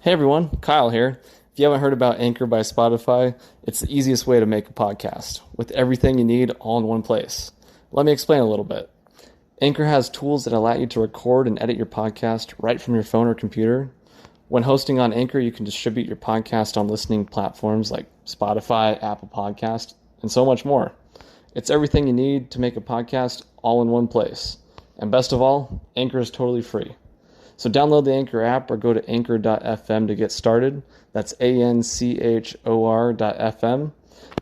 Hey everyone, Kyle here. If you haven't heard about Anchor by Spotify, it's the easiest way to make a podcast with everything you need all in one place. Let me explain a little bit. Anchor has tools that allow you to record and edit your podcast right from your phone or computer. When hosting on Anchor, you can distribute your podcast on listening platforms like Spotify, Apple Podcast, and so much more. It's everything you need to make a podcast all in one place. And best of all, Anchor is totally free. So download the Anchor app or go to anchor.fm to get started. That's anchor.fm.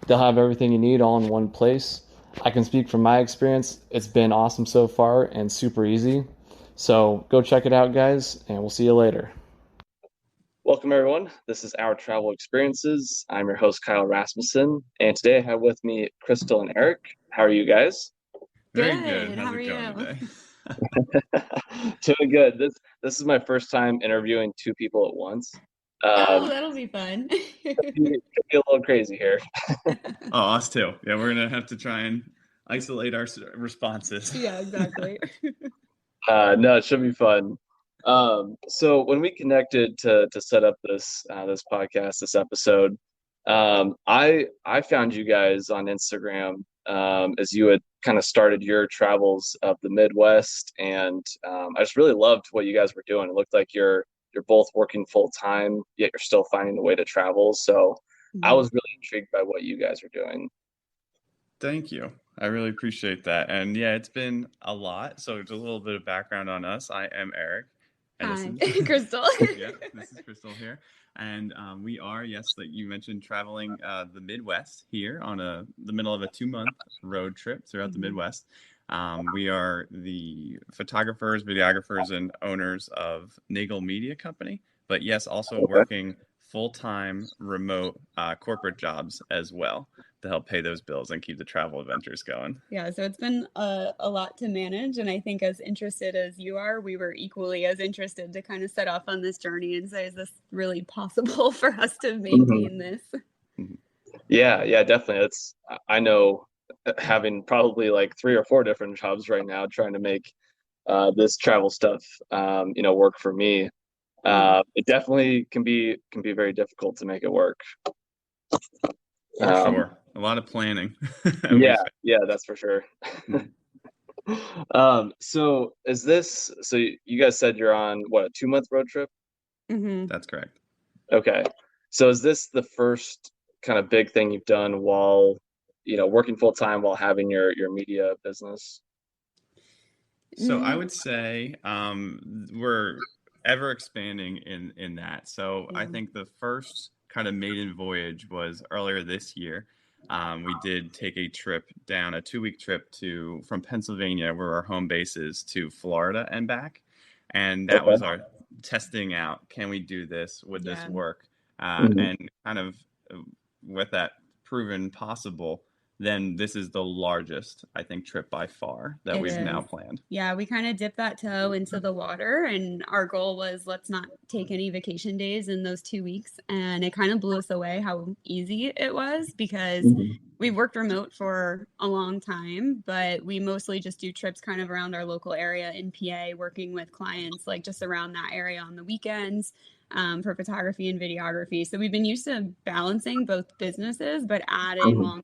They'll have everything you need all in one place. I can speak from my experience. It's been awesome so far and super easy. So go check it out, guys, and we'll see you later. Welcome, everyone. This is Our Travel Experiences. I'm your host, Kyle Rasmussen, and today I have with me Krystal and Eric. How are you guys? Very good. How's it going today? Doing good. This is my first time interviewing two people at once. That'll be fun. Could be a little crazy here. Oh, us too. Yeah, we're gonna have to try and isolate our responses. Yeah, exactly. No, it should be fun. So when we connected to set up this podcast, this episode, I found you guys on Instagram as you had kind of started your travels of the Midwest, and I just really loved what you guys were doing. It looked like you're both working full time, yet you're still finding a way to travel. So I was really intrigued by what you guys are doing. Thank you. I really appreciate that. And yeah, it's been a lot. So just a little bit of background on us. I am Eric. And hi, Krystal. Yeah, this is Krystal here. And we are, yes, like you mentioned, traveling the Midwest here on the middle of a 2-month road trip throughout the Midwest. We are the photographers, videographers, and owners of Nagel Media Company, but yes, also working full-time remote corporate jobs as well to help pay those bills and keep the travel adventures going. Yeah, so it's been a lot to manage, and I think as interested as you are, we were equally as interested to kind of set off on this journey and say, is this really possible for us to maintain this? Yeah, definitely. I know, having probably like 3 or 4 different jobs right now, trying to make this travel stuff work for me. It definitely can be very difficult to make it work. For sure. A lot of planning. Yeah, that's for sure. So you guys said you're on what, a 2-month road trip? Mm-hmm. That's correct. Okay. So is this the first kind of big thing you've done while, working full time while having your media business? So I would say we're ever expanding in that. So I think the first kind of maiden voyage was earlier this year. We did take a 2-week trip from Pennsylvania, where our home base is, to Florida and back. And that was our testing out. Can we do this? Would this work? And kind of with that proven possible, then this is the largest, I think, trip by far that we've now planned. Yeah, we kind of dipped that toe into the water, and our goal was, let's not take any vacation days in those 2 weeks. And it kind of blew us away how easy it was, because we worked remote for a long time, but we mostly just do trips kind of around our local area in PA, working with clients like just around that area on the weekends. For photography and videography. So we've been used to balancing both businesses, but adding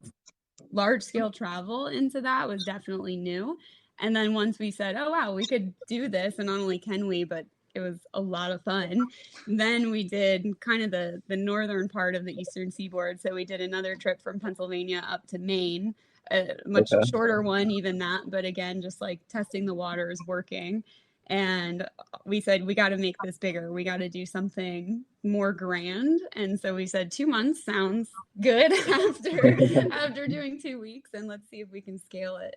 large scale travel into that was definitely new. And then once we said, oh wow, we could do this, and not only can we, but it was a lot of fun, then we did kind of the northern part of the eastern seaboard. So we did another trip from Pennsylvania up to Maine, a much shorter one, even that, but again, just like testing the waters, working. And we said, we got to make this bigger. We got to do something more grand. And so we said 2 months sounds good after doing 2 weeks, and let's see if we can scale it.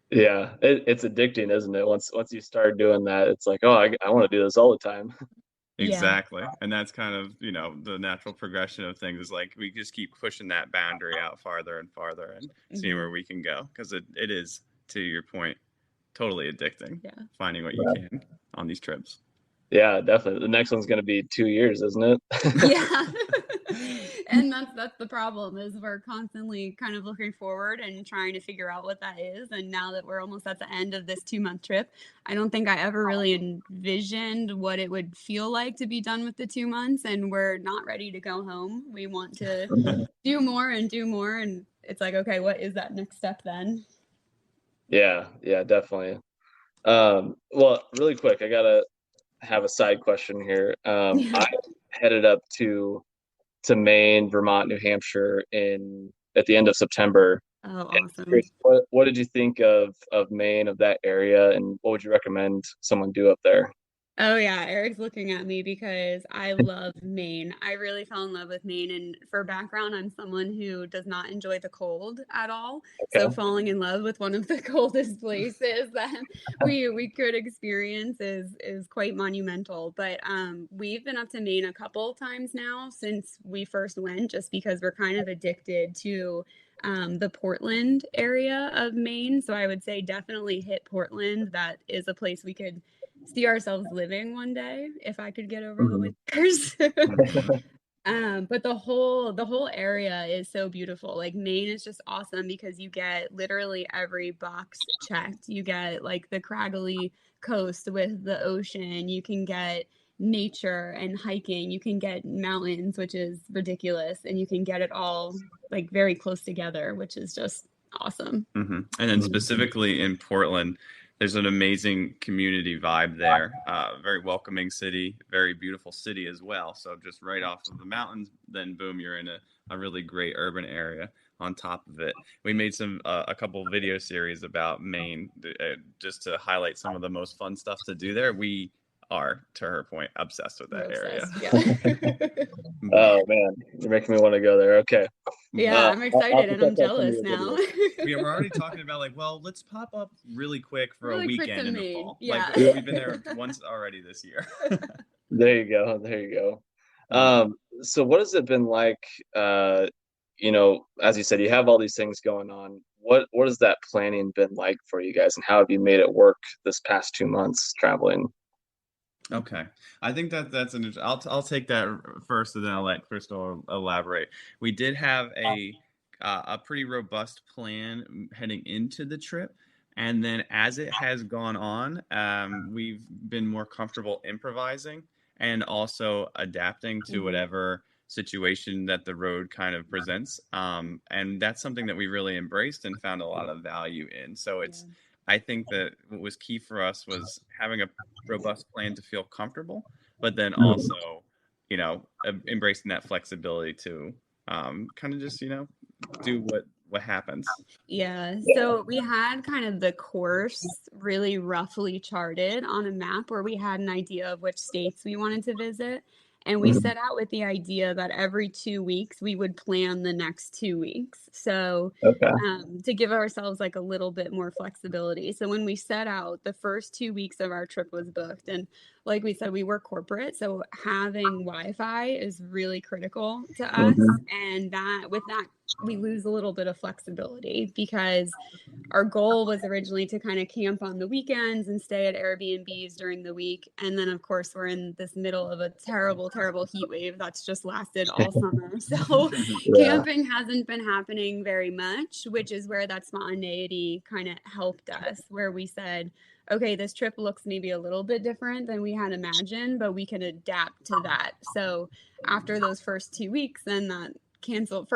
Yeah, it's addicting, isn't it? Once you start doing that, it's like, oh, I want to do this all the time. Exactly. And that's kind of, the natural progression of things, is like we just keep pushing that boundary out farther and farther and seeing where we can go. Because it is, to your point, totally addicting. Finding what you can on these trips. Yeah, definitely. The next one's going to be 2 years, isn't it? Yeah. And that's the problem, is we're constantly kind of looking forward and trying to figure out what that is. And now that we're almost at the end of this 2-month trip, I don't think I ever really envisioned what it would feel like to be done with the 2 months, and we're not ready to go home. We want to do more and do more, and it's like, okay, what is that next step then? Yeah, definitely. Well, really quick, I gotta have a side question here. I headed up to Maine, Vermont, New Hampshire at the end of September. Oh, awesome. What did you think of Maine, of that area, and what would you recommend someone do up there? Oh yeah, Eric's looking at me because I love Maine. I really fell in love with Maine, and for background, I'm someone who does not enjoy the cold at all. So Okay. falling in love with one of the coldest places that we could experience is quite monumental. But we've been up to Maine a couple times now since we first went, just because we're kind of addicted to the Portland area of Maine. So I would say definitely hit Portland. That is a place we could see ourselves living one day if I could get over the winters. But the whole area is so beautiful. Like Maine is just awesome because you get literally every box checked. You get like the craggly coast with the ocean. You can get nature and hiking. You can get mountains, which is ridiculous, and you can get it all like very close together, which is just awesome. And then specifically in Portland, there's an amazing community vibe there. Very welcoming city, very beautiful city as well. So just right off of the mountains, then boom, you're in a really great urban area on top of it. We made a couple video series about Maine just to highlight some of the most fun stuff to do there. We are, to her point, obsessed with that area. Yeah. Oh man, you're making me want to go there. Okay. Yeah, I'm excited and I'm jealous now. We're already talking about like, well, let's pop up really quick for a weekend in the fall. Yeah. Like we've been there once already this year. There you go. So what has it been like, as you said, you have all these things going on. What has that planning been like for you guys, and how have you made it work this past 2 months traveling? Okay, I think that's an. I'll take that first, and then I'll let Krystal elaborate. We did have a pretty robust plan heading into the trip, and then as it has gone on, we've been more comfortable improvising and also adapting to whatever situation that the road kind of presents. And that's something that we really embraced and found a lot of value in. So I think that what was key for us was having a robust plan to feel comfortable, but then also, embracing that flexibility to kind of just, do what happens. Yeah, so we had kind of the course really roughly charted on a map where we had an idea of which states we wanted to visit. And we set out with the idea that every 2 weeks we would plan the next 2 weeks. So to give ourselves like a little bit more flexibility. So when we set out, the first 2 weeks of our trip was booked. And like we said, we work corporate. So having Wi-Fi is really critical to us. And with that, we lose a little bit of flexibility because our goal was originally to kind of camp on the weekends and stay at Airbnbs during the week. And then, of course, we're in this middle of a terrible, terrible heat wave that's just lasted all summer. So camping hasn't been happening very much, which is where that spontaneity kind of helped us, where we said, okay, this trip looks maybe a little bit different than we had imagined, but we can adapt to that. So after those first 2 weeks, then that canceled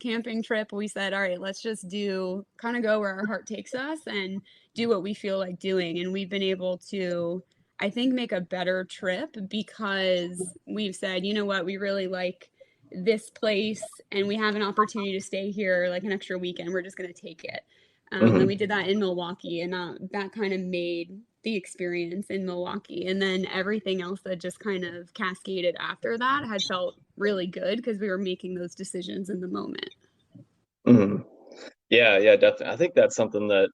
camping trip, we said, all right, let's just go where our heart takes us and do what we feel like doing. And we've been able to, I think, make a better trip because we've said, you know what, we really like this place and we have an opportunity to stay here like an extra weekend. We're just going to take it. And we did that in Milwaukee, and that kind of made the experience in Milwaukee. And then everything else that just kind of cascaded after that had felt really good because we were making those decisions in the moment. Yeah, definitely. I think that's something that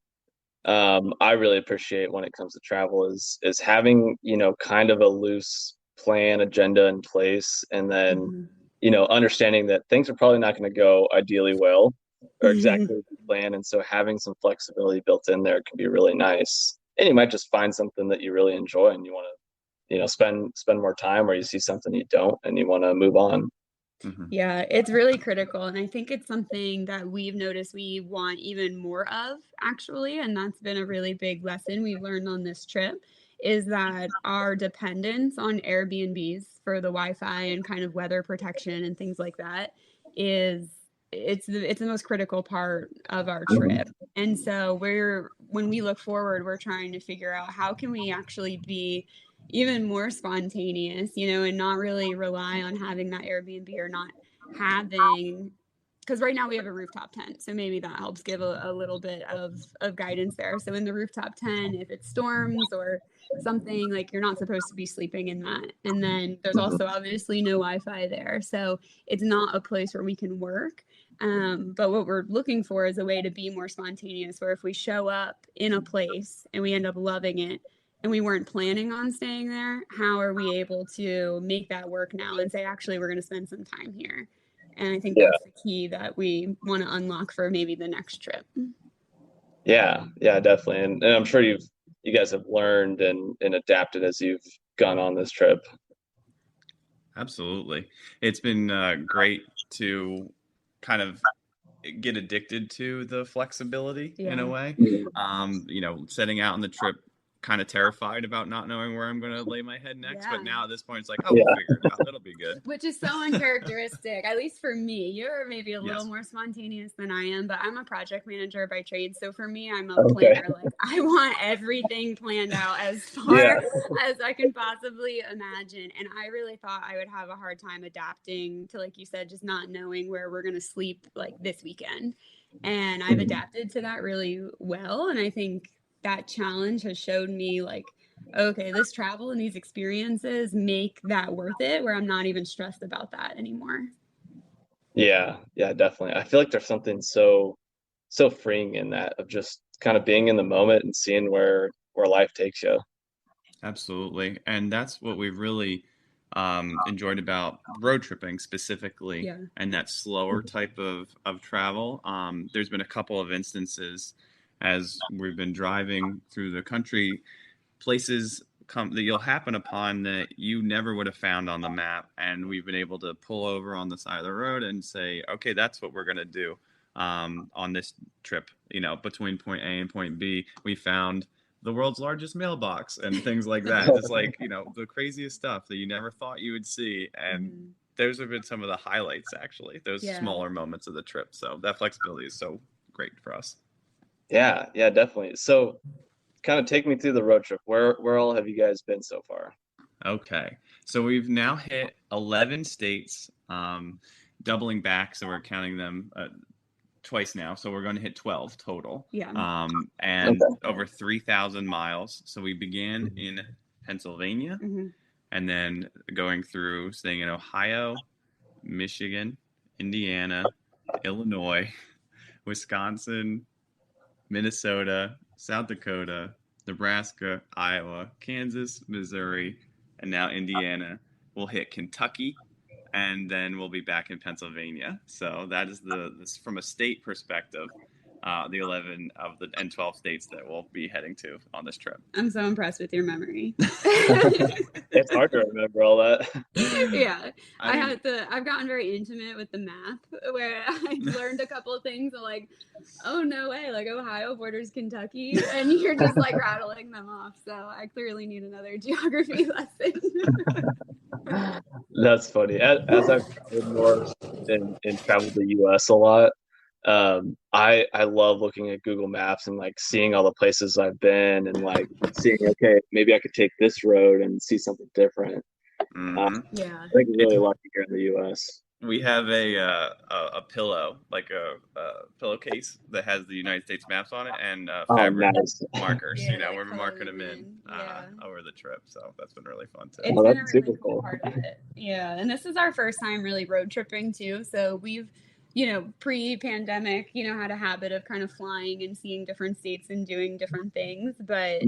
I really appreciate when it comes to travel is having, kind of a loose plan, agenda in place, and then, understanding that things are probably not going to go ideally well or exactly as you plan. And so having some flexibility built in there can be really nice. And you might just find something that you really enjoy and you want to, spend more time, or you see something you don't and you want to move on. Yeah, it's really critical. And I think it's something that we've noticed we want even more of, actually. And that's been a really big lesson we've learned on this trip is that our dependence on Airbnbs for the Wi-Fi and kind of weather protection and things like that is it's the most critical part of our trip. And so when we look forward, we're trying to figure out how can we actually be even more spontaneous, and not really rely on having that Airbnb or not having, because right now we have a rooftop tent. So maybe that helps give a little bit of guidance there. So in the rooftop tent, if it storms or something, like you're not supposed to be sleeping in that. And then there's also obviously no Wi-Fi there. So it's not a place where we can work. But what we're looking for is a way to be more spontaneous, where if we show up in a place and we end up loving it, and we weren't planning on staying there, how are we able to make that work now and say, actually, we're going to spend some time here? And I think that's the key that we want to unlock for maybe the next trip. Yeah, definitely. And I'm sure you guys have learned and adapted as you've gone on this trip. Absolutely. It's been great to kind of get addicted to the flexibility in a way. Setting out on the trip kind of terrified about not knowing where I'm going to lay my head next. But now at this point, it's like, we'll figure it out. It'll be good. Which is so uncharacteristic, at least for me. You're maybe a little more spontaneous than I am, but I'm a project manager by trade. So for me, I'm a planner. Like I want everything planned out as far as I can possibly imagine. And I really thought I would have a hard time adapting to, like you said, just not knowing where we're going to sleep like this weekend. And I've adapted to that really well. And I think that challenge has showed me like, okay, this travel and these experiences make that worth it, where I'm not even stressed about that anymore. Yeah, definitely. I feel like there's something so freeing in that, of just kind of being in the moment and seeing where life takes you. Absolutely. And that's what we've really enjoyed about road tripping specifically, and that slower type of travel. There's been a couple of instances as we've been driving through the country, places that you'll happen upon that you never would have found on the map, and we've been able to pull over on the side of the road and say, okay, that's what we're going to do on this trip. Between point A and point B, we found the world's largest mailbox and things like that. Just like, the craziest stuff that you never thought you would see. And those have been some of the highlights, actually, those smaller moments of the trip. So that flexibility is so great for us. Yeah, definitely. So kind of take me through the road trip. Where all have you guys been so far? Okay. So we've now hit 11 states, doubling back. So we're counting them twice now. So we're going to hit 12 total. And over 3,000 miles. So we began in Pennsylvania and then going through, staying in Ohio, Michigan, Indiana, Illinois, Wisconsin, Minnesota, South Dakota, Nebraska, Iowa, Kansas, Missouri, and now Indiana. We'll hit Kentucky, and then we'll be back in Pennsylvania. So that is this from a state perspective, the 11 of the 12 states that we'll be heading to on this trip. I'm so impressed with your memory. It's hard to remember all that. Yeah, I've gotten very intimate with the map, where I learned a couple of things. Like, oh no way, like Ohio borders Kentucky, and you're just like rattling them off. So I clearly need another geography lesson. That's funny. As I've traveled more and traveled the U.S. a lot, I love looking at Google Maps and like seeing all the places I've been and like seeing, okay, maybe I could take this road and see something different. I think we're really lucky here in the U.S. We have a pillow, like a pillowcase that has the United States maps on it and fabric markers. We're marking them in over the trip. So that's been really fun too. It's been a really cool part of it. Yeah, and this is our first time really road tripping too. So we've, pre-pandemic, had a habit of kind of flying and seeing different states and doing different things. But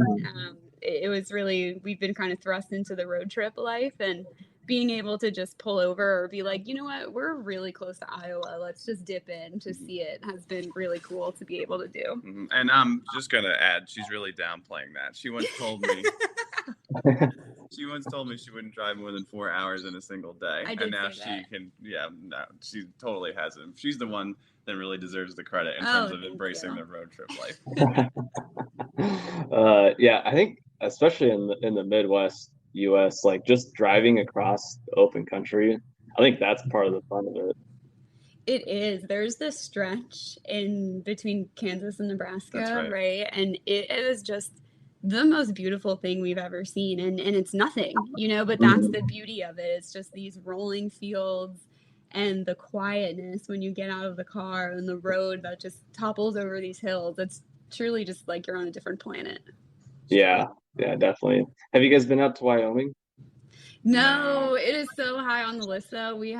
it was really, we've been kind of thrust into the road trip life, and being able to just pull over or be like, you know what, we're really close to Iowa, let's just dip in to see it, has been really cool to be able to do. And I'm just going to add, she's really downplaying that. She once told me, She once told me she wouldn't drive more than 4 hours in a single day, I and did now say she that. can. Yeah, no, she totally hasn't. She's the one that really deserves the credit in Oh, terms of thank embracing you. the road trip life. Yeah, I think especially in the Midwest US, like just driving across the open country, I think that's part of the fun of it. It is. There's this stretch in between Kansas and That's Nebraska, right. right? And it is just the most beautiful thing we've ever seen. And it's nothing, but that's Mhm. the beauty of it. It's just these rolling fields and the quietness when you get out of the car and the road that just topples over these hills. It's truly just like you're on a different planet. Yeah, yeah, definitely. Have you guys been out to Wyoming? No, it is so high on the list though. We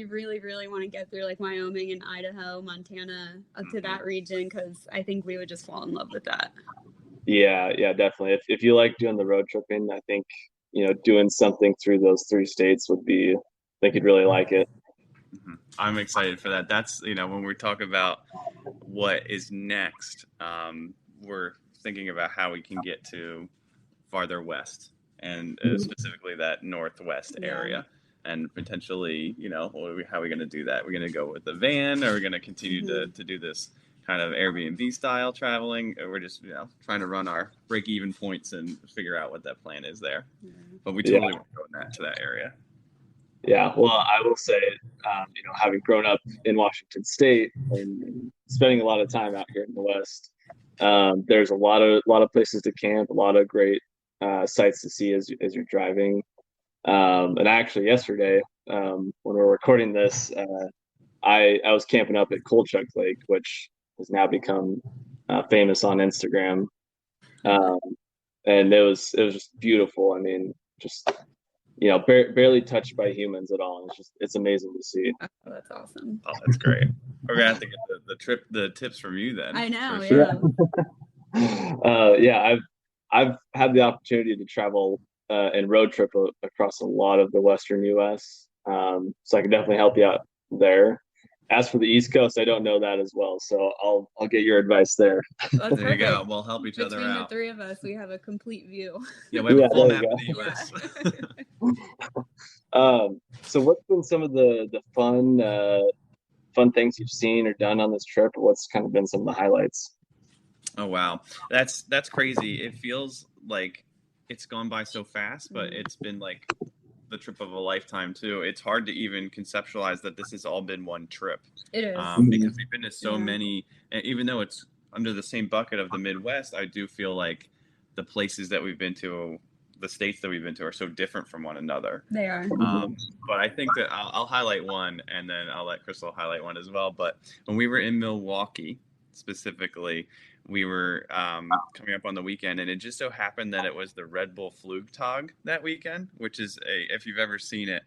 really, really want to get through like Wyoming and Idaho, Montana, up to that region because I think we would just fall in love with that. Yeah, yeah, definitely. If you like doing the road tripping, I think, doing something through those three states would be, I think you'd really like it. I'm excited for that. That's, when we talk about what is next, we're thinking about how we can get to farther west and specifically that northwest Yeah. area. And potentially, how are we going to do that? We're going to go with the van, or we're going to continue to do this kind of Airbnb style traveling. Or we're just, trying to run our break even points and figure out what that plan is there. But we Yeah, totally want to go to that area. yeah. Well, I will say, having grown up in Washington State and spending a lot of time out here in the West, there's a lot of places to camp, a lot of great sights to see as you're driving. And actually, yesterday, when we're recording this, I was camping up at Kolchak Lake, which has now become famous on Instagram, um, and it was just beautiful. I mean, just barely touched by humans at all. It's amazing to see. Oh, that's awesome. Oh, that's great. We're gonna have to get the tips from you then. I know, For sure. yeah. Yeah, I've had the opportunity to travel and road trip across a lot of the Western U.S. So I can definitely help you out there. As for the East Coast, I don't know that as well, so I'll get your advice there. That's There you go. perfect. We'll help each other Between the out. three of us, we have a complete view. Yeah, we have Yeah, a full there you map of go. the U.S. So what's been some of the fun things you've seen or done on this trip? What's kind of been some of the highlights? Oh wow, that's crazy. It feels like it's gone by so fast, but it's been like the trip of a lifetime too. It's hard to even conceptualize that this has all been one trip, It is. because we've been to so Yeah. many. And even though it's under the same bucket of the Midwest, I do feel like the places that we've been to, the states that we've been to, are so different from one another. They are. But I think that I'll highlight one, and then I'll let Krystal highlight one as well. But when we were in Milwaukee, specifically, we were coming up on the weekend, and it just so happened that it was the Red Bull Flugtag that weekend, which is if you've ever seen it,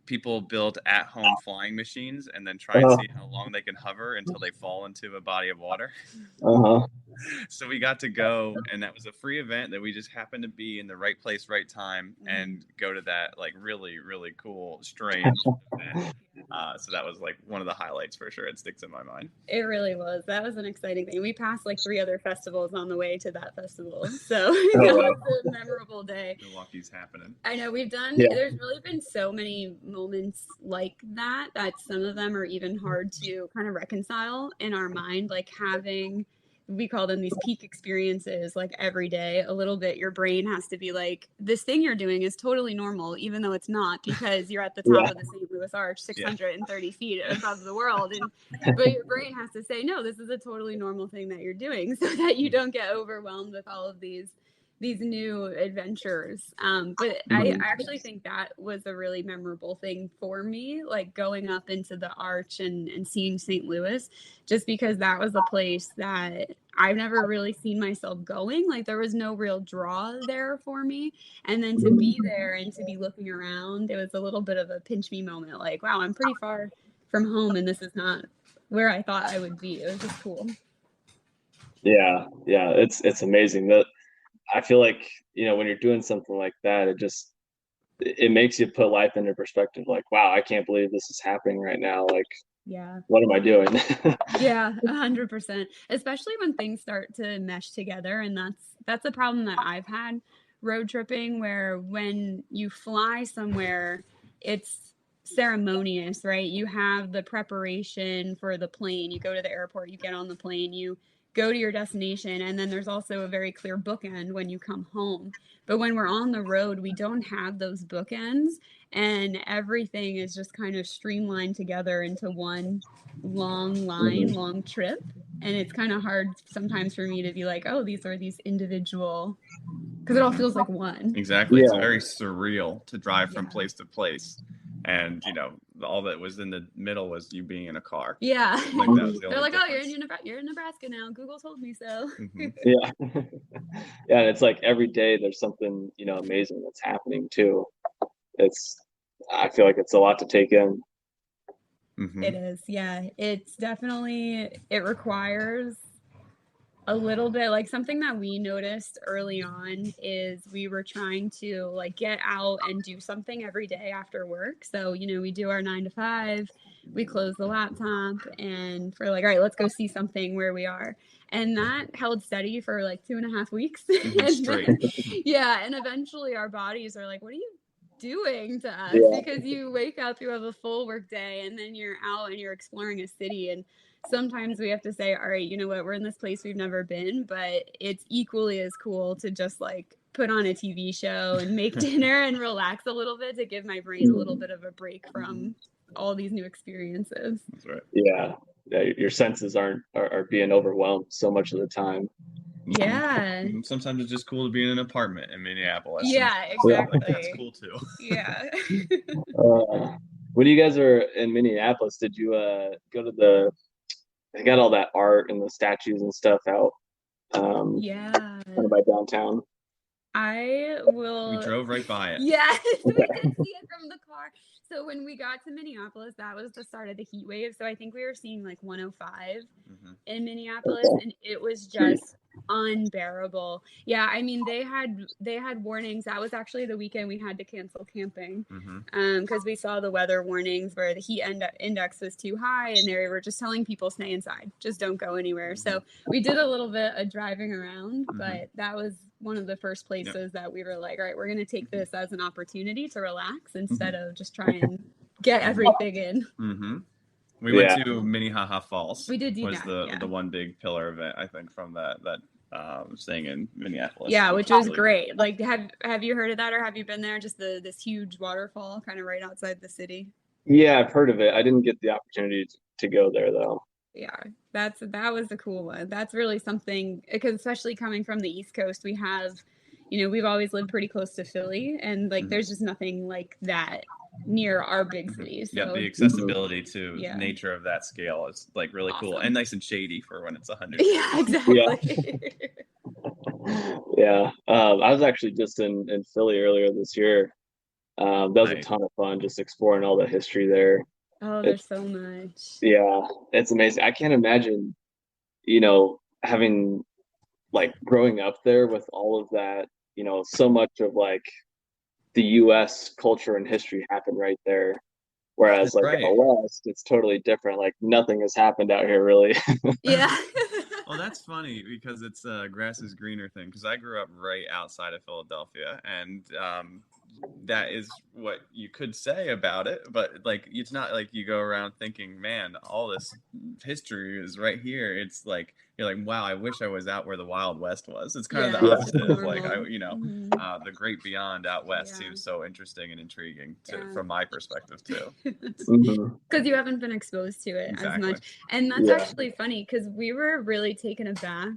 people build at-home flying machines and then try and Uh, see how long they can hover until they fall into a body of water. uh-huh. So we got to go, and that was a free event that we just happened to be in the right place, right time, and go to that like really, really cool, strange event. So that was like one of the highlights for sure. It sticks in my mind. It really was. That was an exciting thing. We passed like 3 other festivals on the way to that festival. So that was a memorable day. Milwaukee's happening. I know Yeah. there's really been so many moments like that some of them are even hard to kind of reconcile in our mind, like having, we call them these peak experiences, like every day a little bit your brain has to be like, this thing you're doing is totally normal even though it's not, because you're at the top Yeah. of the St. Louis Arch 630 feet above the world, but your brain has to say, no, this is a totally normal thing that you're doing, so that you don't get overwhelmed with all of these new adventures. But I actually think that was a really memorable thing for me, like going up into the Arch and seeing St. Louis, just because that was a place that I've never really seen myself going. Like there was no real draw there for me. And then to be there and to be looking around, it was a little bit of a pinch me moment. Like, wow, I'm pretty far from home and this is not where I thought I would be. It was just cool. Yeah, yeah, it's amazing that I feel like, when you're doing something like that, it makes you put life into perspective. Like, wow, I can't believe this is happening right now. Like, Yeah. what am I doing? Yeah, 100%. Especially when things start to mesh together, and that's a problem that I've had road tripping where when you fly somewhere, it's ceremonious, right? You have the preparation for the plane. You go to the airport, you get on the plane, you go to your destination, and then there's also a very clear bookend when you come home. But when we're on the road, we don't have those bookends, and everything is just kind of streamlined together into one long trip. And it's kind of hard sometimes for me to be like, oh, these are these individual, because it all feels like one. Exactly. It's Yeah. very surreal to drive from Yeah. place to place. And, you know, all that was in the middle was you being in a car. Yeah. Like that was the They're only like, oh, difference. you're in Nebraska now. Google told me so. Mhm. Yeah. Yeah, and it's like every day there's something, you know, amazing that's happening too. I feel like it's a lot to take in. Mhm. It is. Yeah. It's definitely, it requires a little bit, like something that we noticed early on is we were trying to like get out and do something every day after work. So, you know, we do our 9 to 5, we close the laptop, and for like, all right, let's go see something where we are. And that held steady for like 2.5 weeks. Mhm, And straight. then, yeah, and eventually our bodies are like, what are you doing to us? Yeah. Because you wake up, you have a full work day, and then you're out and you're exploring a city, and sometimes we have to say, all right, you know what, we're in this place we've never been, but it's equally as cool to just like put on a TV show and make dinner and relax a little bit to give my brain a little bit of a break from all these new experiences. That's right. Yeah. Yeah, your senses are being overwhelmed so much of the time. Yeah. Mhm. Sometimes it's just cool to be in an apartment in Minneapolis. Yeah, And like, exactly. that's cool too. Yeah. When you guys are in Minneapolis, did you go to they got all that art and the statues and stuff out Yeah. kind of by downtown? I We will. drove right by it. Yes, we Okay. did see it from the car. So when we got to Minneapolis, that was the start of the heat wave. So I think we were seeing like 105 Mhm. in Minneapolis, and it was just unbearable. Yeah, I mean they had warnings. That was actually the weekend we had to cancel camping Mhm. because we saw the weather warnings where the heat index was too high, and they were just telling people stay inside, just don't go anywhere. So we did a little bit of driving around, but that was one of the first places that we were like, all right, we're going to take this as an opportunity to relax instead of just try and get everything in. Mhm. We Yeah. went to Minnehaha Falls. We did do was that, the one big pillar event, I think, from that staying in Minneapolis. Yeah, which was really great. Like, have you heard of that, or have you been there? Just this huge waterfall, kind of right outside the city. Yeah, I've heard of it. I didn't get the opportunity to go there though. Yeah, that was the cool one. That's really something, because especially coming from the East Coast, we have, you know, we've always lived pretty close to Philly, and like there's just nothing like that near our big cities. Yeah, So the accessibility to Yeah. nature of that scale is like really cool Awesome. and nice and shady for when it's 100. Yeah, exactly. Yeah. I was actually just in Philly earlier this year. That was a Nice. ton of fun, just exploring all the history there. Oh, It's there's so much. Yeah, it's amazing. I can't imagine, you know, having like growing up there with all of that, you know, so much of like the US culture and history happened right there. Whereas like in the Right. West, it's totally different. Like nothing has happened out here really. Yeah. Well, that's funny because it's a grass is greener thing. Because I grew up right outside of Philadelphia, and that is what you could say about it. But like, it's not like you go around thinking, "Man, all this history is right here." It's like you're like, "Wow, I wish I was out where the Wild West was." It's kind of Yeah, the it's just opposite of like normal. the great beyond out west Yeah. seems so interesting and intriguing Yeah. from my perspective too. Mhm. Because you haven't been exposed to it as Exactly. much. And that's Yeah. actually funny because we were really taken aback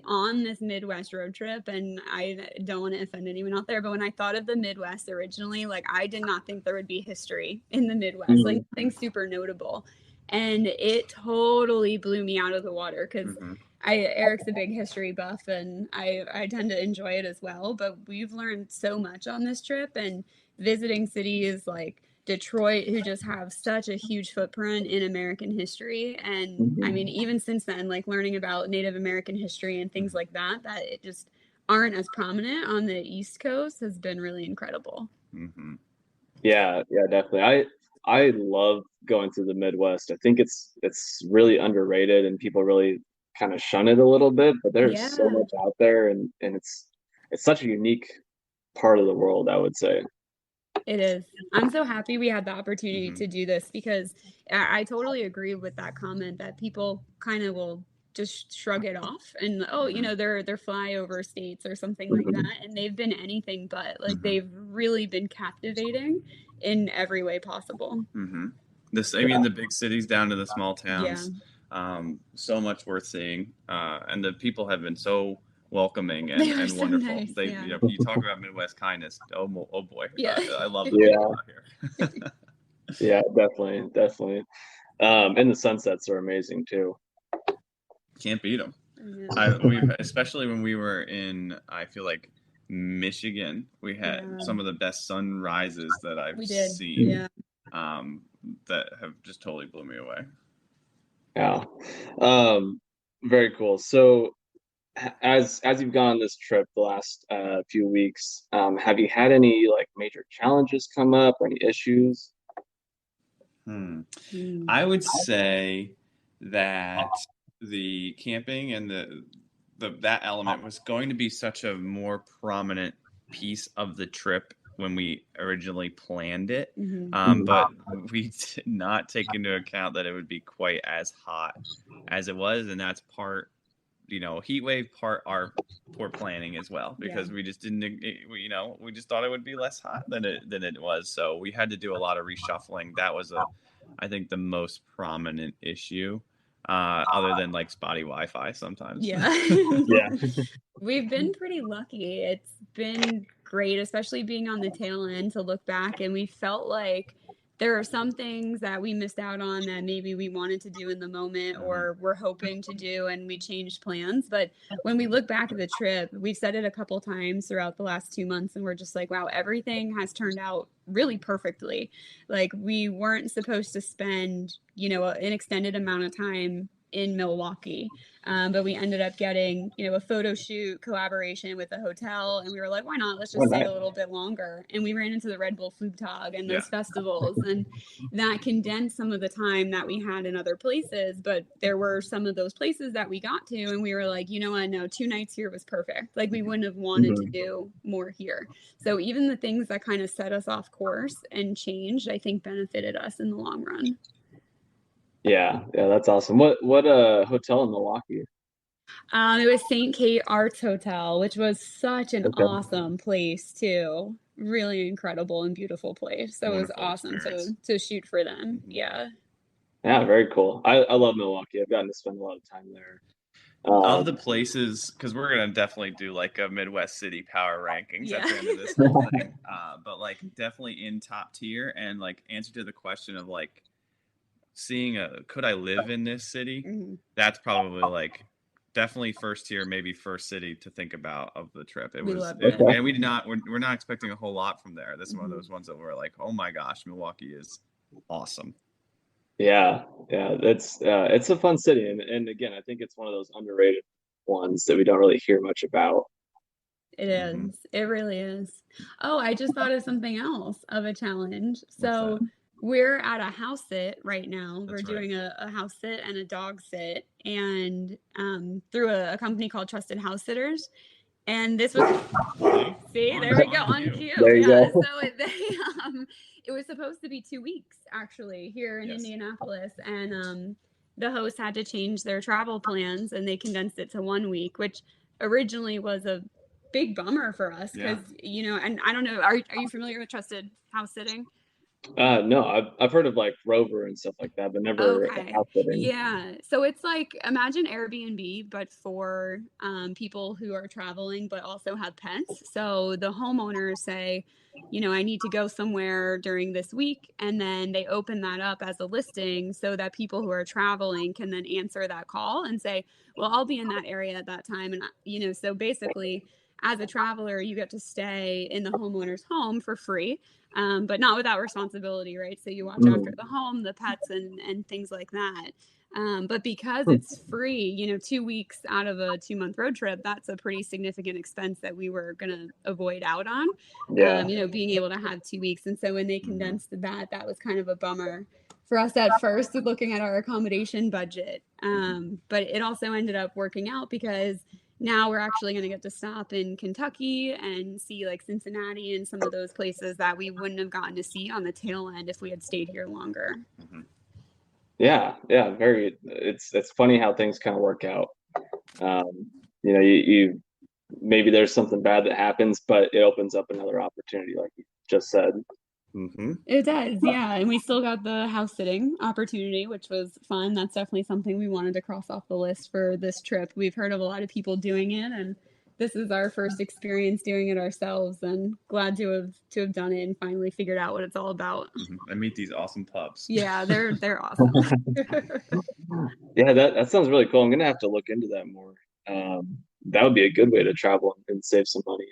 on this Midwest road trip. And I don't want to offend anyone out there, but when I thought of the Midwest originally, like I did not think there would be history in the Midwest, like nothing super notable. And it totally blew me out of the water because Eric's a big history buff, and I tend to enjoy it as well. But we've learned so much on this trip, and visiting cities like Detroit, who just have such a huge footprint in American history. And I mean, even since then, like learning about Native American history and things like that, that it just aren't as prominent on the East Coast has been really incredible. Yeah, definitely. I love going to the Midwest. I think it's really underrated and people really kind of shun it a little bit, but there's so Yeah. much out there and it's such a unique part of the world, I would say. It is. I'm so happy we had the opportunity Mm-hmm. to do this because I totally agree with that comment that people kind of will just shrug it off and oh, you know, they're flyover states or something like Mhm. that, and they've been anything but. Like Mm-hmm. they've really been captivating in every way possible. Mm-hmm. I mean, the big cities down to the small Yeah. towns, so much worth seeing, and the people have been so welcoming They are and so wonderful. nice. They, Yeah. you talk about Midwest kindness. Oh boy, Yeah. I love the Yeah. people out here. Yeah, definitely. And the sunsets are amazing too. Can't beat them. Yeah. We've especially when we were in, I feel like Michigan, we had Yeah. some of the best sunrises that I've We did. seen. Yeah. That have just totally blew me away. Yeah. Very cool. So as you've gone on this trip the last few weeks, have you had any like major challenges come up or any issues? Mm. I would say that the camping and that element was going to be such a more prominent piece of the trip when we originally planned it. Mm-hmm. But we did not take into account that it would be quite as hot as it was, and that's part, heat wave, part our poor planning as well, because we just didn't, we just thought it would be less hot than it was. So we had to do a lot of reshuffling. That was I think the most prominent issue, other than like spotty Wi-Fi sometimes. Yeah. Yeah. We've been pretty lucky. It's been great, especially being on the tail end, to look back, and we felt like there are some things that we missed out on that maybe we wanted to do in the moment or we're hoping to do, and we changed plans. But when we look back at the trip, we've said it a couple times throughout the last 2 months, and we're just like, wow, everything has turned out really perfectly. Like we weren't supposed to spend, an extended amount of time in Milwaukee. But we ended up getting, a photo shoot collaboration with the hotel, and we were like, why not? Let's just stay a little bit longer. And we ran into the Red Bull Flugtag and those festivals, and that condensed some of the time that we had in other places. But there were some of those places that we got to, and we were like, you know what? No, 2 nights here was perfect. Like we wouldn't have wanted to do more here. So even the things that kind of set us off course and changed, I think benefited us in the long run. Yeah, that's awesome. What hotel in Milwaukee? It was St. Kate Arts Hotel, which was such an awesome place too. Really incredible and beautiful place. So Wonderful it was awesome experience. to shoot for them. Yeah. Yeah, very cool. I love Milwaukee. I've gotten to spend a lot of time there. Of the places, because we're gonna definitely do like a Midwest city power rankings at the end of this whole thing. But like definitely in top tier, and like answer to the question of like seeing could I live in this city? That's probably like definitely first tier, maybe first city to think about of the trip. We loved it. And we're not expecting a whole lot from there. This is one of those ones that we're like, oh my gosh, Milwaukee is awesome. Yeah, it's a fun city, and again, I think it's one of those underrated ones that we don't really hear much about. It is. It really is. Oh, I just thought of something else of a challenge. So we're at a house sit right now. We're doing a house sit and a dog sit, and through a company called Trusted House Sitters. And this was see, there we go, on cue. There you go. So it was supposed to be 2 weeks actually here in Indianapolis, and the host had to change their travel plans, and they condensed it to 1 week, which originally was a big bummer for us because and I don't know, are you familiar with Trusted House Sitting? No, I've heard of like Rover and stuff like that, but never house sitting. Yeah. So it's like, imagine Airbnb, but for people who are traveling, but also have pets. So the homeowners say, I need to go somewhere during this week. And then they open that up as a listing so that people who are traveling can then answer that call and say, well, I'll be in that area at that time. And, so basically, as a traveler, you get to stay in the homeowner's home for free. But not without responsibility, right? So you watch after the home, the pets, and things like that. But because it's free, 2 weeks out of a 2-month road trip, that's a pretty significant expense that we were going to avoid out on, being able to have 2 weeks. And so when they condensed that was kind of a bummer for us at first, looking at our accommodation budget. But it also ended up working out because now we're actually going to get to stop in Kentucky and see like Cincinnati and some of those places that we wouldn't have gotten to see on the tail end if we had stayed here longer. Mm-hmm. Yeah, very. It's funny how things kind of work out. You maybe there's something bad that happens, but it opens up another opportunity, like you just said. Mm-hmm. It does, yeah. And we still got the house sitting opportunity, which was fun. That's definitely something we wanted to cross off the list for this trip. We've heard of a lot of people doing it, and this is our first experience doing it ourselves, and glad to have done it and finally figured out what it's all about. Mm-hmm. And meet these awesome pups. Yeah, they're awesome. Yeah, that sounds really cool. I'm gonna have to look into that more. That would be a good way to travel and save some money.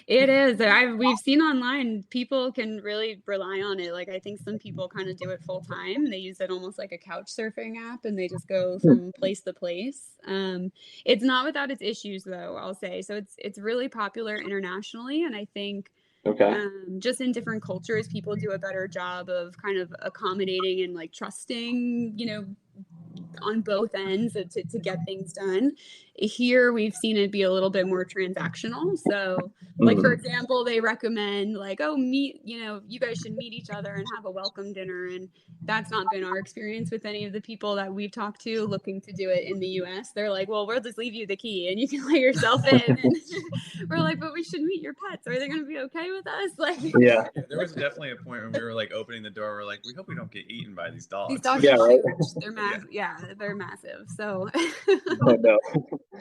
It is. We've seen online people can really rely on it. Like I think some people kind of do it full time. They use it almost like a couch surfing app, and they just go from place to place. It's not without its issues, though. I'll say so. It's really popular internationally, and I think Okay. just in different cultures, people do a better job of kind of accommodating and like trusting, on both ends to get things done. Here we've seen it be a little bit more transactional. So like for example, they recommend like, oh, you guys should meet each other and have a welcome dinner. And that's not been our experience with any of the people that we've talked to looking to do it in the US. They're like, well, we'll just leave you the key and you can let yourself in. And we're like, but we should meet your pets. Are they going to be okay with us? Like, yeah, there was definitely a point when we were like opening the door. We're like, we hope we don't get eaten by these dogs. These dogs Yeah, are right. huge. They're massive. Yeah, they're massive. So Oh no.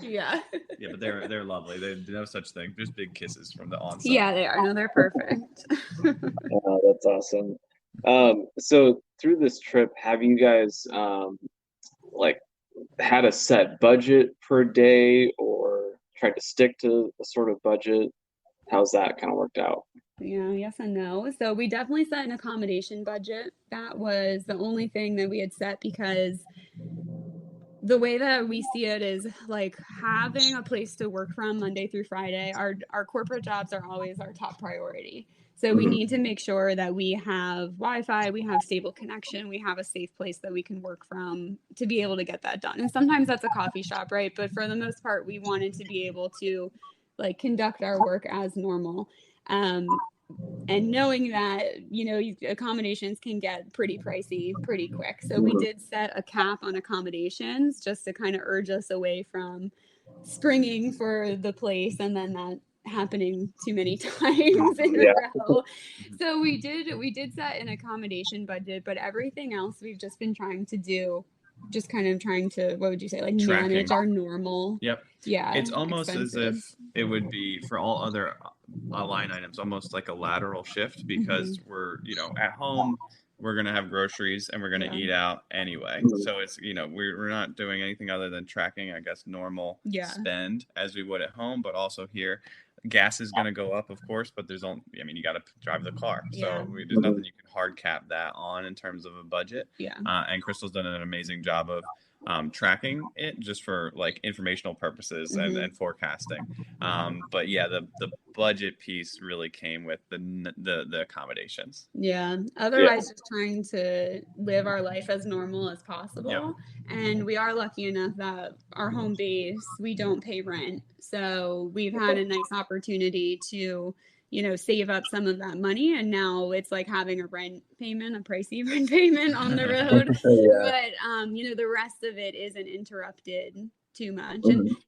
yeah. Yeah, but they're lovely. There's no such thing. There's big kisses from the onset. Yeah, they are. No, they're perfect. That's awesome. So through this trip, have you guys like had a set budget per day or tried to stick to a sort of budget? How's that kind of worked out? Yeah, yes and no. So we definitely set an accommodation budget. That was the only thing that we had set because the way that we see it is like having a place to work from Monday through Friday. Our corporate jobs are always our top priority. So we need to make sure that we have Wi-Fi, we have stable connection, we have a safe place that we can work from to be able to get that done. And sometimes that's a coffee shop, right? But for the most part, we wanted to be able to like conduct our work as normal. And knowing that, accommodations can get pretty pricey pretty quick. So we did set a cap on accommodations just to kind of urge us away from springing for the place and then that happening too many times in a row. So we did set an accommodation budget, but everything else we've just been trying to do, just kind of trying to, what would you say, like Tracking. manage our normal. Yep. Yeah. It's almost expenses. as if it would be for all other line items, almost like a lateral shift because we're, at home, we're going to have groceries and we're going to eat out anyway. So it's, we're not doing anything other than tracking, I guess, normal spend as we would at home, but also here. Gas is going to go up, of course, but there's only, you got to drive the car. So there's nothing you can hard cap that on in terms of a budget. Yeah. And Krystal's done an amazing job of tracking it just for like informational purposes and forecasting. But yeah, the budget piece really came with the accommodations. Yeah. Otherwise, just trying to live our life as normal as possible. Yep. And we are lucky enough that our home base, we don't pay rent. So we've had a nice opportunity to, save up some of that money. And now it's like having a rent payment, a pricey rent payment on the road. But, the rest of it isn't interrupted too much.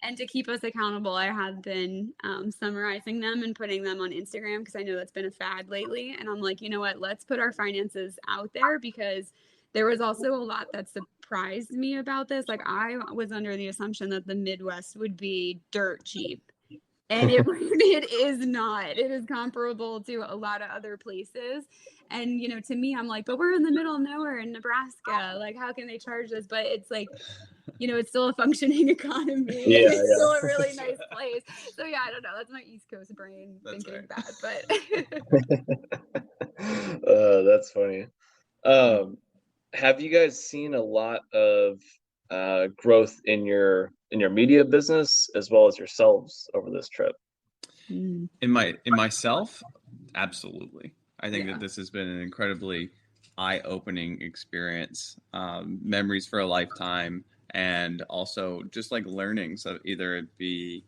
And to keep us accountable, I have been summarizing them and putting them on Instagram because I know that's been a fad lately. And I'm like, you know what, let's put our finances out there because there was also a lot that surprised me about this. Like I was under the assumption that the Midwest would be dirt cheap. And it is not. It is comparable to a lot of other places. And, to me, I'm like, but we're in the middle of nowhere in Nebraska. Like, how can they charge us? But it's like, it's still a functioning economy. It's still a really nice place. So, yeah, I don't know. That's my East Coast brain thinking that. But that's funny. Have you guys seen a lot of growth in your media business as well as yourselves over this trip? In myself, absolutely. I think that this has been an incredibly eye-opening experience, memories for a lifetime, and also just like learning. So either it be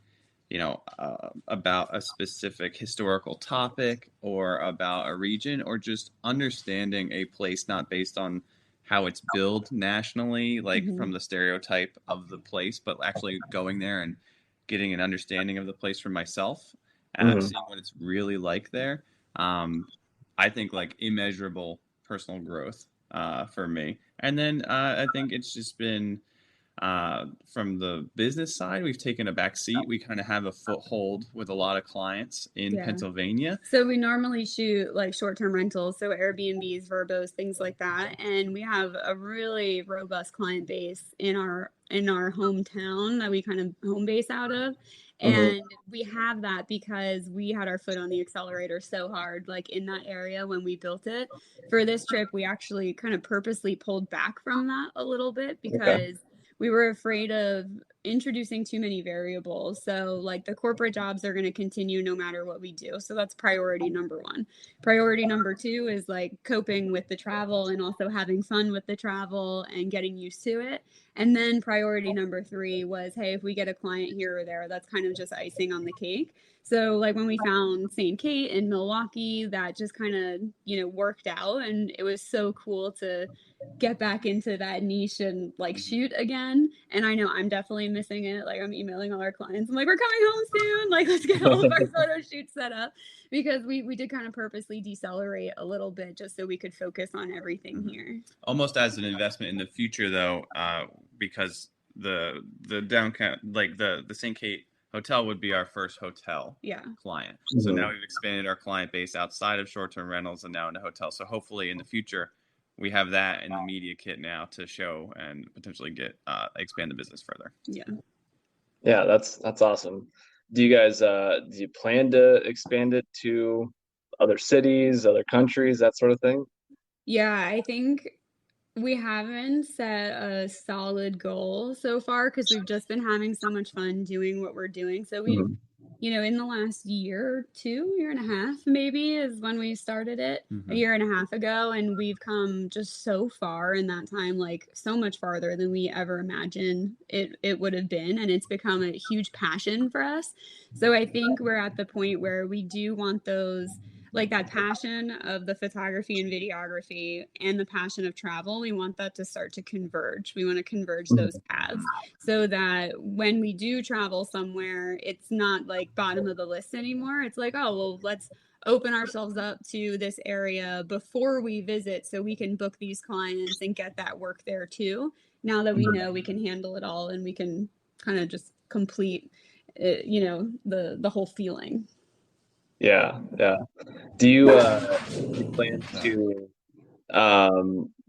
about a specific historical topic or about a region, or just understanding a place not based on how it's billed nationally, like from the stereotype of the place, but actually going there and getting an understanding of the place for myself, seeing what it's really like there. I think like immeasurable personal growth for me. And then I think it's just been from the business side, we've taken a back seat. We kind of have a foothold with a lot of clients in Pennsylvania. So we normally shoot like short-term rentals, so Airbnbs, Verbos, things like that. And we have a really robust client base in our hometown that we kind of home base out of. And we have that because we had our foot on the accelerator so hard, like in that area when we built it. For this trip, we actually kind of purposely pulled back from that a little bit because we were afraid of introducing too many variables. So like the corporate jobs are going to continue no matter what we do. So that's priority number one. Priority number two is like coping with the travel and also having fun with the travel and getting used to it. And then priority number three was, hey, if we get a client here or there, that's kind of just icing on the cake. So like when we found St. Kate in Milwaukee, that just kind of, worked out. And it was so cool to get back into that niche and like shoot again. And I know I'm definitely missing it. Like I'm emailing all our clients. I'm like, we're coming home soon. Like let's get all of our photo shoots set up, because we did kind of purposely decelerate a little bit just so we could focus on everything here. Almost as an investment in the future though, because the downtown, like the St. Kate hotel would be our first hotel client. So now we've expanded our client base outside of short-term rentals and now into hotels. So hopefully in the future, we have that in the media kit now to show and potentially get expand the business further. Yeah, that's awesome. Do you guys do you plan to expand it to other cities, other countries, that sort of thing? Yeah, I think we haven't set a solid goal so far because we've just been having so much fun doing what we're doing. So we, in the last year and a half, maybe is when we started it, a year and a half ago. And we've come just so far in that time, like so much farther than we ever imagined it would have been. And it's become a huge passion for us. So I think we're at the point where we do want those, like that passion of the photography and videography and the passion of travel, we want that to start to converge. We want to converge those paths so that when we do travel somewhere, it's not like bottom of the list anymore. It's like, oh, well, let's open ourselves up to this area before we visit so we can book these clients and get that work there too. Now that we know we can handle it all and we can kind of just complete it, the whole feeling. Yeah. Do you plan to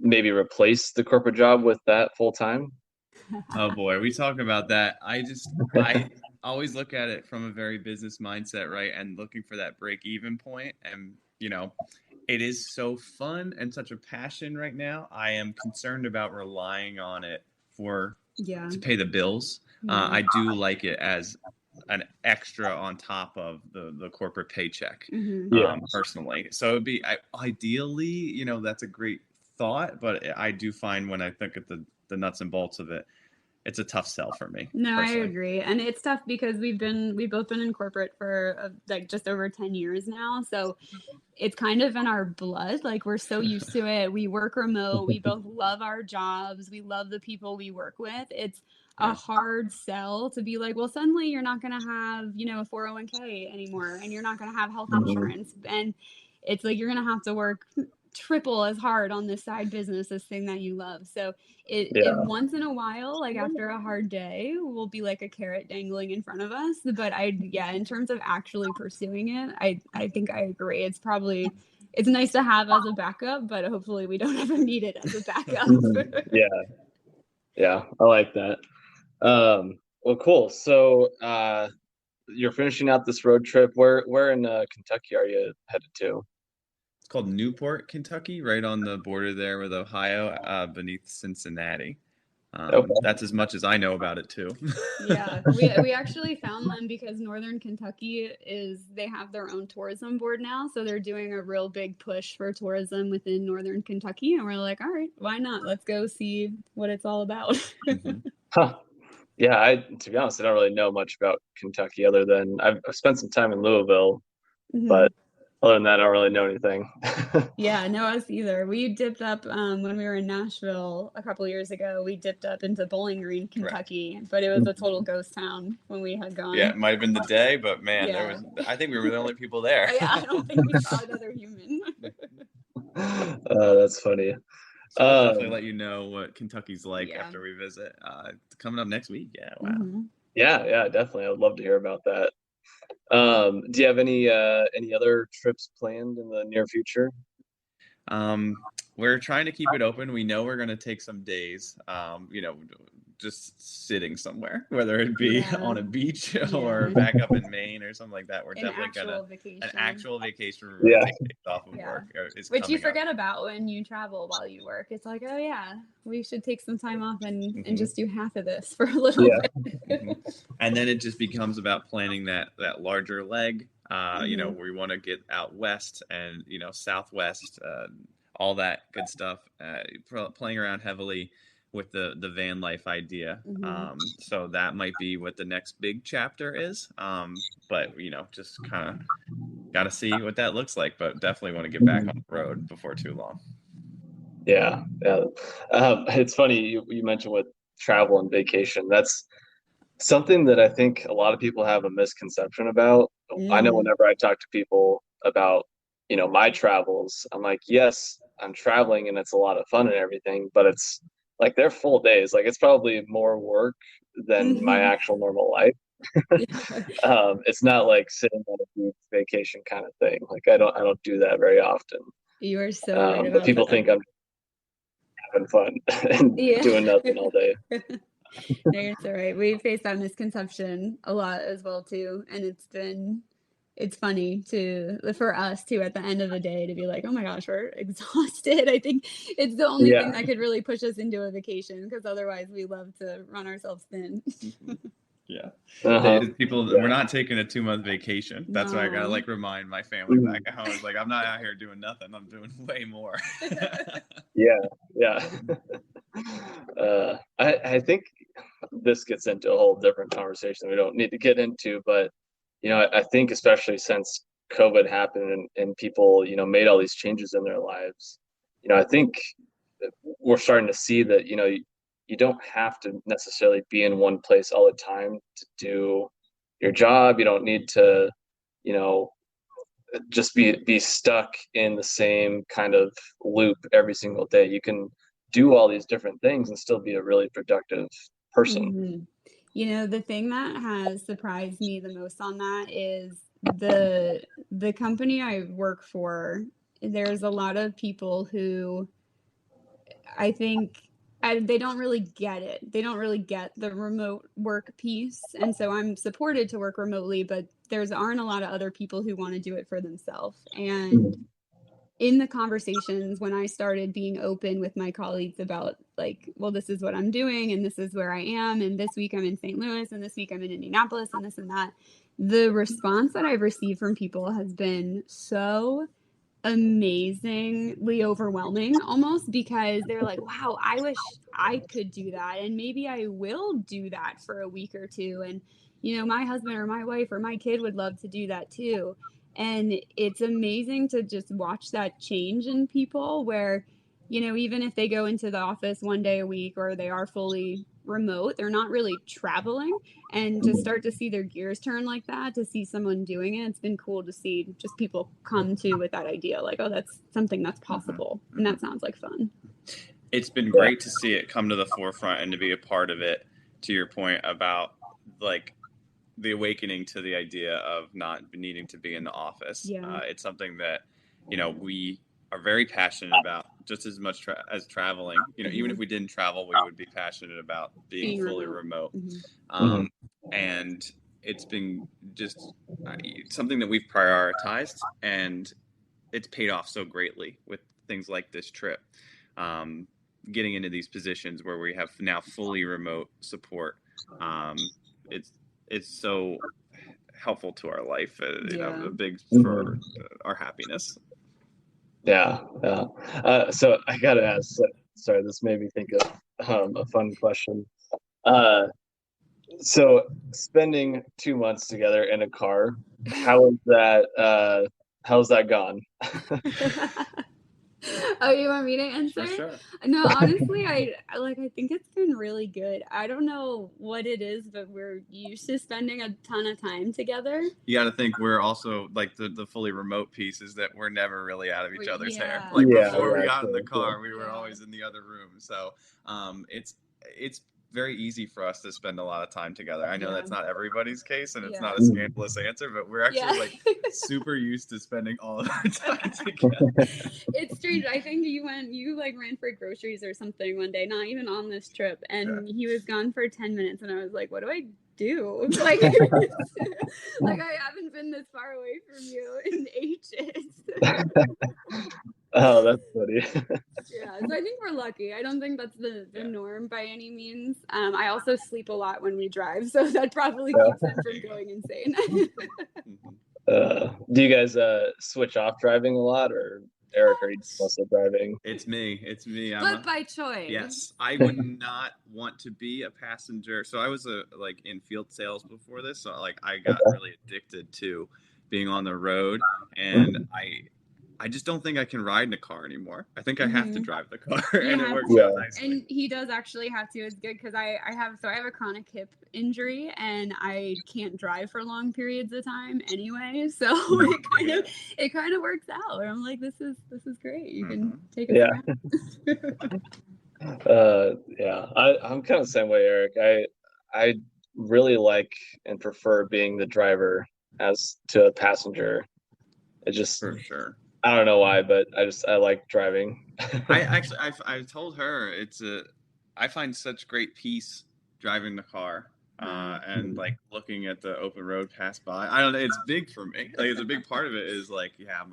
maybe replace the corporate job with that full time? Oh boy, we talk about that. I always look at it from a very business mindset, right? And looking for that break even point. And it is so fun and such a passion right now. I am concerned about relying on it to pay the bills. I do like it as an extra on top of the corporate paycheck, personally. So it'd be ideally, that's a great thought, but I do find when I think of the nuts and bolts of it, it's a tough sell for me. No, personally. I agree. And it's tough because we've both been in corporate for like just over 10 years now. So it's kind of in our blood. Like we're so used to it. We work remote. We both love our jobs. We love the people we work with. It's a hard sell to be like, well, suddenly you're not going to have, a 401k anymore, and you're not going to have health insurance. And it's like, you're going to have to work triple as hard on this side business, this thing that you love. So it once in a while, like after a hard day, will be like a carrot dangling in front of us. But in terms of actually pursuing it, I think I agree. It's nice to have as a backup, but hopefully we don't ever need it as a backup. Yeah, I like that. Well, cool. So you're finishing out this road trip. Where in Kentucky are you headed to? It's called Newport, Kentucky, right on the border there with Ohio, beneath Cincinnati. That's as much as I know about it too. Yeah, we actually found them because Northern Kentucky they have their own tourism board now, so they're doing a real big push for tourism within Northern Kentucky, and we're like, all right, why not? Let's go see what it's all about. Yeah, to be honest, I don't really know much about Kentucky other than I've spent some time in Louisville, Mhm. but other than that, I don't really know anything. Yeah, no, us either. We dipped up when we were in Nashville a couple years ago. We dipped up into Bowling Green, Correct. Kentucky, but it was a total ghost town when we had Yeah, gone. it might have been the day, but man, Yeah. I think we were the only people there. Yeah, I don't think we saw another human. That's funny. So I'll definitely Um, let you know what Kentucky's like Yeah. after we visit. It's coming up next week. Yeah, wow. Hmm. yeah, definitely. I'd love to hear about that. Do you have any other trips planned in the near future? Um, we're trying to keep it open. We know we're going to take some days, just sitting somewhere, whether it be Yeah. on a beach or Yeah. back up in Maine or something like that. We're An definitely gonna actual an vacation. actual vacation where we really Yeah, take days off of Yeah. work is Which you coming up. forget about when you travel while you work. It's like, oh yeah, we should take some time off and Hmm. just do half of this for a little yeah, bit. Hmm. And then it just becomes about planning that larger leg. Hmm. We want to get out west and southwest, all that good stuff. Playing around heavily with the van life idea. Hmm. So that might be what the next big chapter is. But just kind of got to see what that looks like. But definitely want to get back on the road before too long. yeah. It's funny you mentioned with travel and vacation. That's something that I think a lot of people have a misconception about. I know Mm. whenever I talk to people about, my travels, I'm like, yes, I'm traveling and it's a lot of fun and everything, but it's like they're full days. Like it's probably more work than my Hmm. actual normal life. Yeah. It's not like sitting on a beach vacation kind of thing. Like I don't do that very often. You are so right But about people that. think I'm having fun and Yeah. doing nothing all day. No, you're so right. We face that misconception a lot as well too, and it's funny to for us too at the end of the day to be like, oh my gosh, we're exhausted. I think it's the only thing Yeah. that could really push us into a vacation because otherwise we love to run ourselves thin. Mhm. Yeah. Uh-huh. People, we're Yeah. not taking a 2 month vacation. That's why I gotta No. remind my family back Mhm. at home. It's like I'm not out here doing nothing. I'm doing way more. Yeah. Yeah. I think this gets into a whole different conversation we don't need to get into, but I think especially since COVID happened and people, made all these changes in their lives, I think we're starting to see that, you don't have to necessarily be in one place all the time to do your job. You don't need to, you know, just be stuck in the same kind of loop every single day. You can do all these different things and still be a really productive person. Hmm. The thing that has surprised me the most on that is the company I work for. There's a lot of people who I think they don't really get it. They don't really get the remote work piece. And so I'm supported to work remotely, but there's aren't a lot of other people who want to do it for themselves. And Mhm. in the conversations when I started being open with my colleagues about like, well, this is what I'm doing and this is where I am and this week I'm in St. Louis and this week I'm in Indianapolis and this and that, the response that I've received from people has been so amazingly overwhelming almost because they're like, wow, I wish I could do that. And maybe I will do that for a week or two. And, my husband or my wife or my kid would love to do that too. And it's amazing to just watch that change in people where, even if they go into the office one day a week or they are fully remote, they're not really traveling and to start to see their gears turn like that, to see someone doing it, it's been cool to see just people come to with that idea like, oh, that's something that's Mhm. possible and Mhm. that sounds like fun. It's been Yeah. great to see it come to the forefront and to be a part of it. To your point about like the awakening to the idea of not needing to be in the office. Yeah. It's something that we are very passionate about, just as much as traveling. Even Hmm. if we didn't travel, we would be passionate about being Being fully remote. remote. Hmm. Mhm. Um, and it's been just something that we've prioritized, and it's paid off so greatly with things like this trip. Um, Getting into these positions where we have now fully remote support, um, it's so helpful to our life. Yeah. A big for Mhm. our happiness. Yeah. So I gotta ask. Sorry, this made me think of a fun question. Uh, So spending 2 months together in a car, how's that gone? Oh, you want me to answer? For sure. No, honestly, I think it's been really good. I don't know what it is, but we're used to spending a ton of time together. You got to think we're also like the fully remote piece is that we're never really out of each other's hair. Yeah. Like Yeah, before we yeah, got in the true, true. car, we were always in the other room. So it's very easy for us to spend a lot of time together. I know Yeah. that's not everybody's case, and it's Yeah. not a scandalous answer, but we're actually Yeah. like super used to spending all of our time together. It's strange. I think you like ran for groceries or something one day, not even on this trip, and he was gone for 10 minutes, and I was like, what do I do? Like, like I haven't been this far away from you in ages. Oh, that's funny. Yeah, so I think we're lucky. I don't think that's the norm by any means. I also sleep a lot when we drive, so that probably keeps him from going insane. Do you guys switch off driving a lot, or Eric, are you also driving? It's me. But by choice. Yes, I would not want to be a passenger. So I was like in field sales before this, so like I got really addicted to being on the road, and I just don't think I can ride in a car anymore. I think I have to drive the car, and it works out nicely. And he does actually have to. It's good because I have a chronic hip injury, and I can't drive for long periods of time anyway. So it kind of works out. I'm like, this is great. You can take it around. Yeah, I'm kind of the same way, Eric. I really like and prefer being the driver as to a passenger. It just, For sure. I don't know why, but I like driving. I told her I find such great peace driving the car and like looking at the open road pass by. I don't know, it's big for me. Like it's a big part of it is like, yeah, I'm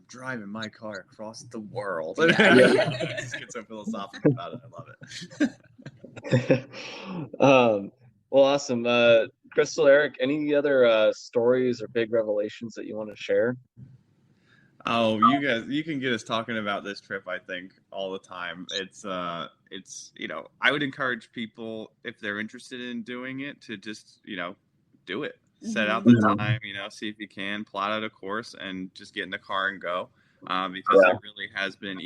driving my car across the world. I just get so philosophical about it. I love it. Well, awesome. Krystal, Eric, any other stories or big revelations that you want to share? Oh, you can get us talking about this trip, I think, all the time. It's I would encourage people if they're interested in doing it to just, do it. Set out the time, see if you can, plot out a course and just get in the car and go. Because it really has been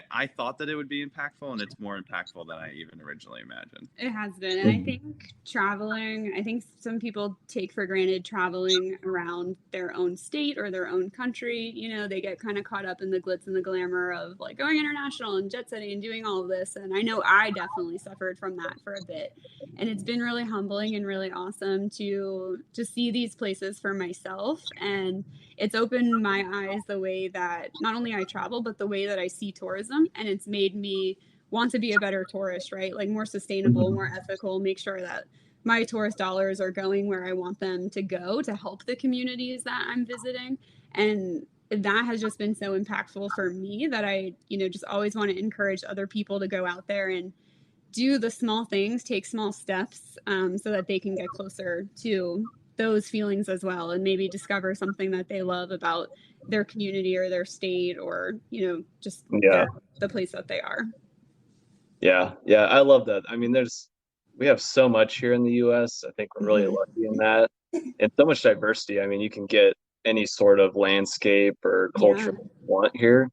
I thought that it would be impactful, and it's more impactful than I even originally imagined. It has been. And I think I think some people take for granted traveling around their own state or their own country. They get kind of caught up in the glitz and the glamour of like going international and jet setting and doing all of this. And I know I definitely suffered from that for a bit. And it's been really humbling and really awesome to see these places for myself. And it's opened my eyes the way that not only I travel, but the way that I see tourism. And it's made me want to be a better tourist, right? Like more sustainable, more ethical, make sure that my tourist dollars are going where I want them to go to help the communities that I'm visiting. And that has just been so impactful for me that I, just always want to encourage other people to go out there and do the small things, take small steps so that they can get closer to those feelings as well, and maybe discover something that they love about their community or their state or, just the place that they are. Yeah, I love that. I mean, we have so much here in the U.S. I think we're really lucky in that, and so much diversity. I mean, you can get any sort of landscape or culture you want here.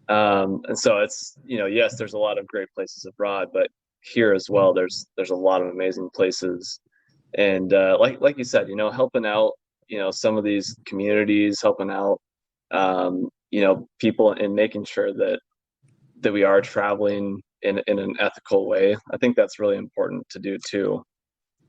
And so it's, yes, there's a lot of great places abroad, but here as well, there's a lot of amazing places. And like you said, helping out, some of these communities, helping out, people, and making sure that we are traveling in an ethical way. I think that's really important to do too.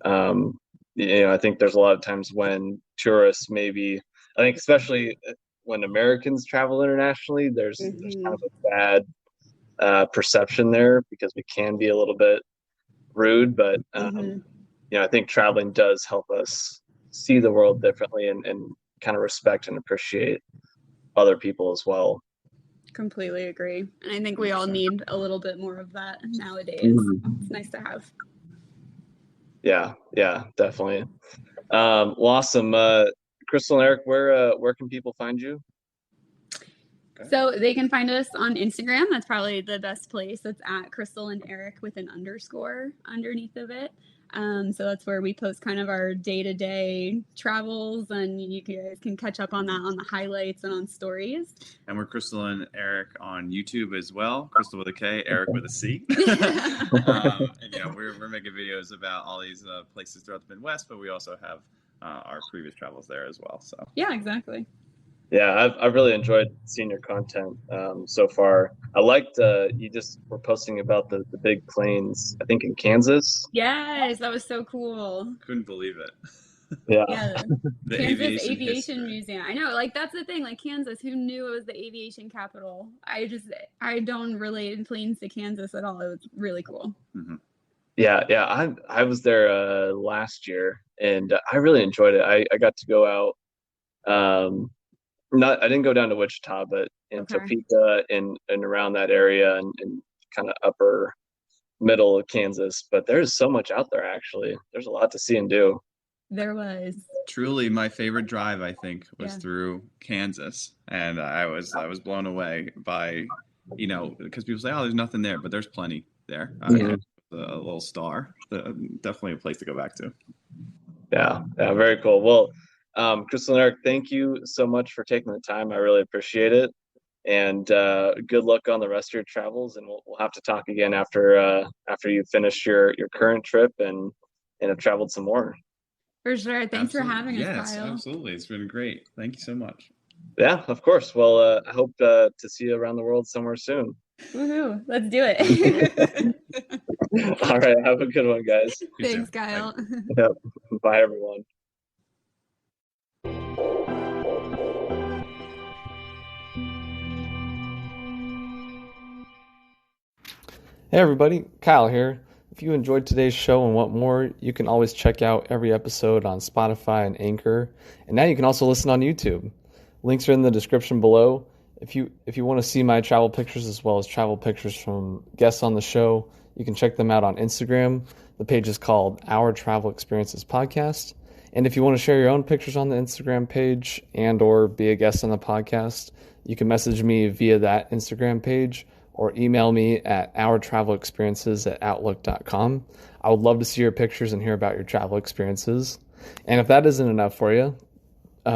I think there's a lot of times when tourists maybe, I think especially when Americans travel internationally, there's kind of a bad perception there because we can be a little bit rude, but I think traveling does help us see the world differently and kind of respect and appreciate other people as well. Completely agree. And I think we all need a little bit more of that nowadays. It's nice to have. Yeah, definitely. Well, awesome. Krystal and Eric, where can people find you? So they can find us on Instagram. That's probably the best place. It's at Krystal and Eric with an underscore underneath of it. So that's where we post kind of our day-to-day travels, and you guys can catch up on that on the highlights and on stories. And we're Krystal and Eric on YouTube as well. Krystal with a K, Eric with a C. And, we're making videos about all these places throughout the Midwest, but we also have our previous travels there as well. So yeah, exactly. Yeah, I've really enjoyed seeing your content so far. I liked you just were posting about the big planes, I think in Kansas. Yes, that was so cool. Couldn't believe it. Yeah. The Kansas aviation Aviation history. Museum. I know, like that's the thing. Like Kansas, who knew it was the aviation capital? I don't relate planes to Kansas at all. It was really cool. Mm-hmm. Yeah. I was there last year, and I really enjoyed it. I got to go out. I didn't go down to Wichita, but in Topeka and around that area and kind of upper middle of Kansas. But there's so much out there, actually. There's a lot to see and do. There was. Truly, my favorite drive, I think, was through Kansas. And I was blown away by, because people say, oh, there's nothing there, but there's plenty there. A little star. Definitely a place to go back to. Yeah, very cool. Well, Krystal and Eric, thank you so much for taking the time. I really appreciate it. And good luck on the rest of your travels. And we'll have to talk again after you finish your current trip and have traveled some more. For sure. Thanks for having us, Kyle. Yes, absolutely. It's been great. Thank you so much. Yeah, of course. Well, I hope to see you around the world somewhere soon. Woohoo. Let's do it. All right. Have a good one, guys. Thanks, Kyle. Yep. Bye, everyone. Hey everybody, Kyle here. If you enjoyed today's show and want more, you can always check out every episode on Spotify and Anchor. And now you can also listen on YouTube. Links are in the description below. If you want to see my travel pictures as well as travel pictures from guests on the show, you can check them out on Instagram. The page is called Our Travel Experiences Podcast. And if you want to share your own pictures on the Instagram page and or be a guest on the podcast, you can message me via that Instagram page or email me at ourtravelexperiences@outlook.com. I would love to see your pictures and hear about your travel experiences. And if that isn't enough for you,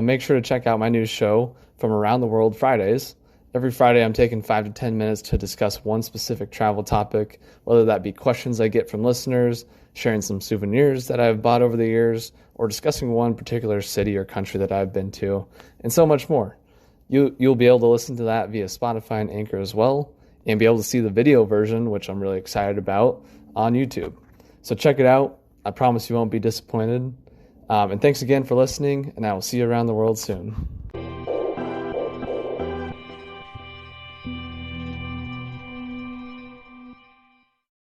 make sure to check out my new show, From Around the World Fridays. Every Friday, I'm taking 5 to 10 minutes to discuss one specific travel topic, whether that be questions I get from listeners, sharing some souvenirs that I've bought over the years, or discussing one particular city or country that I've been to, and so much more. You'll be able to listen to that via Spotify and Anchor as well, and be able to see the video version, which I'm really excited about, on YouTube. So check it out. I promise you won't be disappointed. And thanks again for listening, and I will see you around the world soon.